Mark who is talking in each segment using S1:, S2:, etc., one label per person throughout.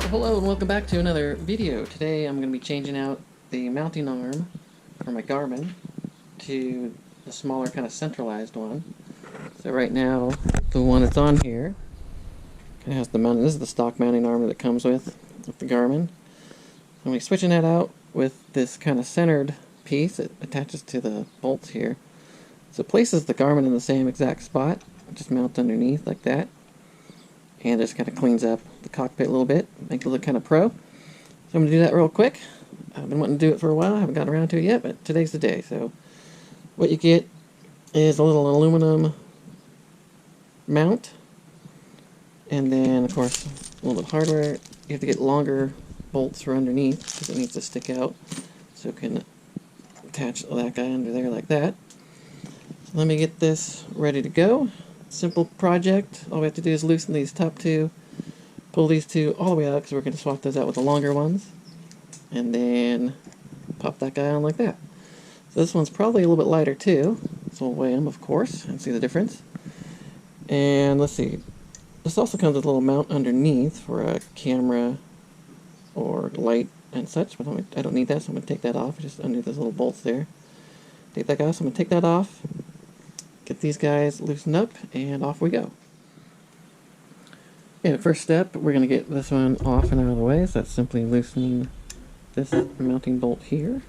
S1: Hello and welcome back to another video. Today I'm going to be changing out the mounting arm for my Garmin to the smaller kind of centralized one. So right now the one that's on here kind of has the mounting. This is the stock mounting arm that it comes with the Garmin. I'm going to be switching that out with this kind of centered piece that attaches to the bolts here. So it places the Garmin in the same exact spot, just mount underneath like that. And just kind of cleans up the cockpit a little bit, make it look kind of pro. So I'm going to do that real quick. I've been wanting to do it for a while, I haven't gotten around to it yet, but today's the day. So what you get is a little aluminum mount, and then of course a little bit of hardware. You have to get longer bolts for underneath because it needs to stick out, so it can attach that guy under there like that. So let me get this ready to go. Simple project. All we have to do is loosen these top two, pull these two all the way out because we're going to swap those out with the longer ones, and then pop that guy on like that. So this one's probably a little bit lighter too, so we'll weigh them of course and see the difference. And let's see, this also comes with a little mount underneath for a camera or light and such, but I don't need that, so I'm going to take that off. Just under those little bolts there. Take that guy off, so I'm going to take that off. Get these guys loosened up, and off we go. Okay, the first step, we're going to get this one off and out of the way, so that's simply loosening this mounting bolt here.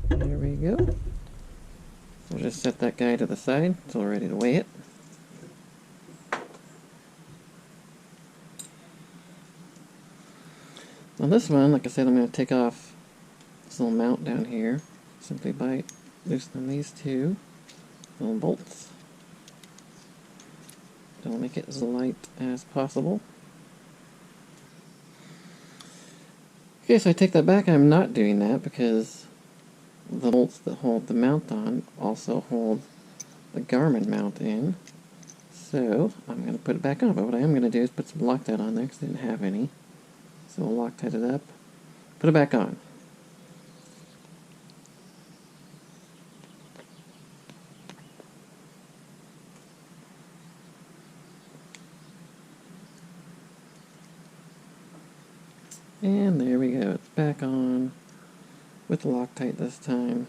S1: There we go. So we'll just set that guy to the side until we're ready to weigh it. Now this one, like I said, I'm going to take off this little mount down here simply by loosening these two little bolts. That'll make it as light as possible. Okay, so I take that back. I'm not doing that because the bolts that hold the mount on also hold the Garmin mount in. So I'm going to put it back on, but what I am going to do is put some Loctite on there because I didn't have any. So we'll Loctite it up, put it back on. And there we go, it's back on with Loctite this time.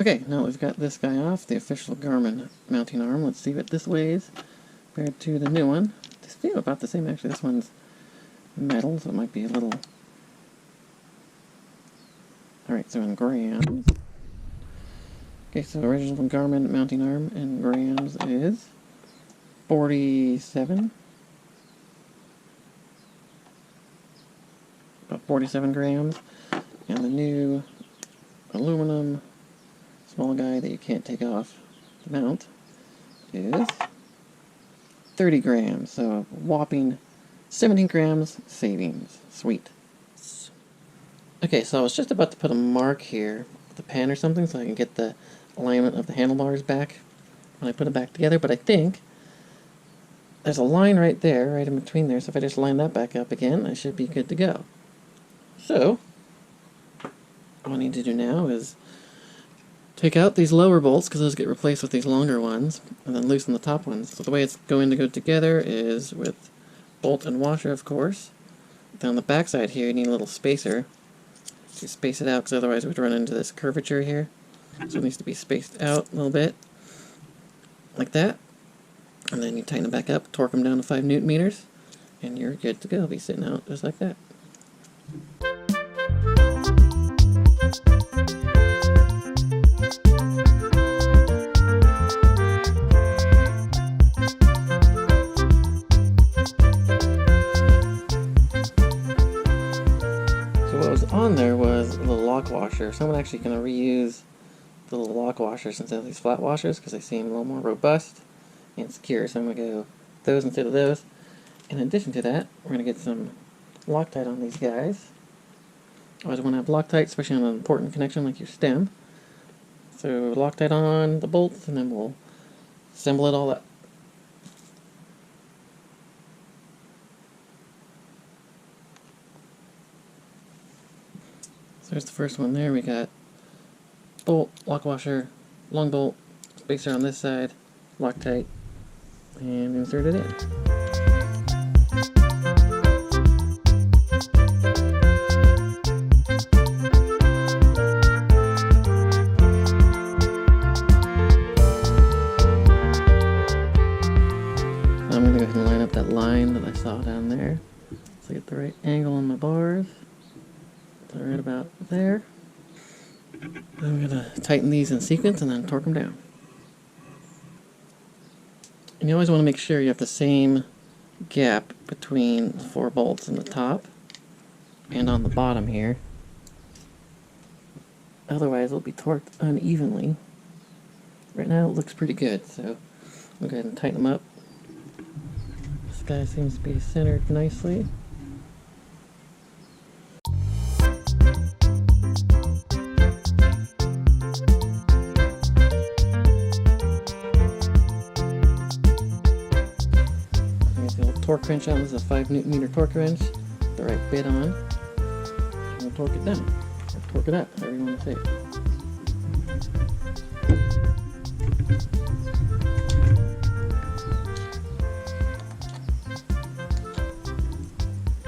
S1: Okay, now we've got this guy off, the official Garmin mounting arm. Let's see what this weighs compared to the new one. They feel about the same actually. This one's metal, so it might be a little... Alright, so in grams. Okay, so original Garmin mounting arm in grams is 47. About 47 grams. And the new aluminum small guy that you can't take off the mount is 30 grams, so a whopping 17 grams savings. Sweet. Okay, so I was just about to put a mark here with a pen or something so I can get the alignment of the handlebars back when I put it back together, but I think there's a line right there, right in between there, so if I just line that back up again, I should be good to go. So, all I need to do now is take out these lower bolts, because those get replaced with these longer ones, and then loosen the top ones. So the way it's going to go together is with bolt and washer, of course. Down the back side here, you need a little spacer to space it out, because otherwise we'd run into this curvature here. So it needs to be spaced out a little bit, like that. And then you tighten it back up, torque them down to 5 Newton meters, and you're good to go. It'll be sitting out just like that. On there was a little lock washer. Someone actually going to reuse the little lock washers instead of these flat washers because they seem a little more robust and secure. So I'm going to go those instead of those. In addition to that, we're going to get some Loctite on these guys. Always want to have Loctite, especially on an important connection like your stem. So Loctite on the bolts, and then we'll assemble it all up. So there's the first one there. We got bolt, lock washer, long bolt, spacer on this side, Loctite, and insert it in. I'm going to go ahead and line up that line that I saw down there, so I get the right angle on my bars. So right about there. Then I'm going to tighten these in sequence and then torque them down. And you always want to make sure you have the same gap between the 4 bolts in the top and on the bottom here. Otherwise it'll be torqued unevenly. Right now it looks pretty good, so I'll go ahead and tighten them up. This guy seems to be centered nicely. Torque wrench on. This is a 5 Newton meter torque wrench. The right bit on. And we'll torque it down. Or torque it up, however you want to say it.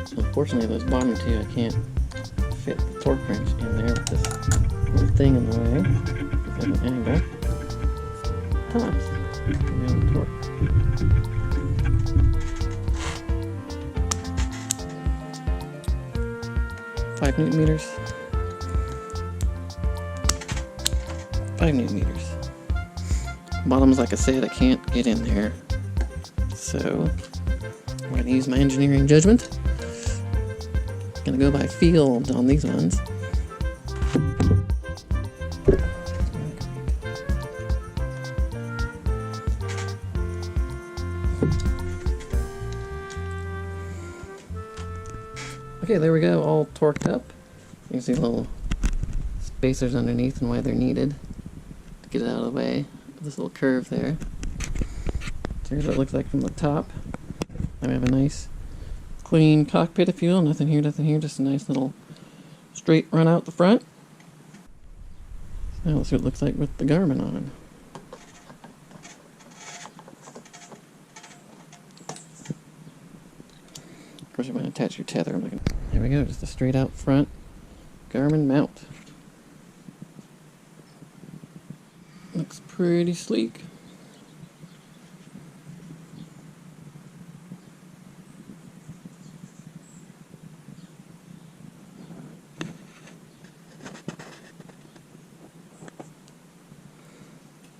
S1: So unfortunately those bottom two I can't fit the torque wrench in there with this little thing in the way. Because of an angle. Tops. And then torque. 5 Newton meters. 5 Newton meters. Bottoms, like I said, I can't get in there. So I'm going to use my engineering judgment. Going to go by feel on these ones. Okay, there we go, all torqued up. You can see little spacers underneath and why they're needed to get it out of the way. This little curve there. So here's what it looks like from the top. Then we have a nice clean cockpit, if you will. Nothing here, just a nice little straight run out the front. Now let's see what it looks like with the Garmin on. Of course, you want to attach your tether. There we go, just a straight out front Garmin mount. Looks pretty sleek.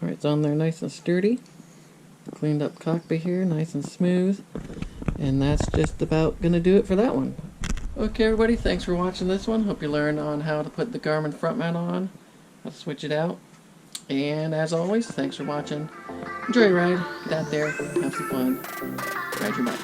S1: Alright, it's on there nice and sturdy. Cleaned up cockpit here, nice and smooth. And that's just about going to do it for that one. Okay everybody, thanks for watching this one. Hope you learned on how to put the Garmin front mount on, how to switch it out. And as always, thanks for watching. Enjoy your ride, get out there, have some fun, ride your bike.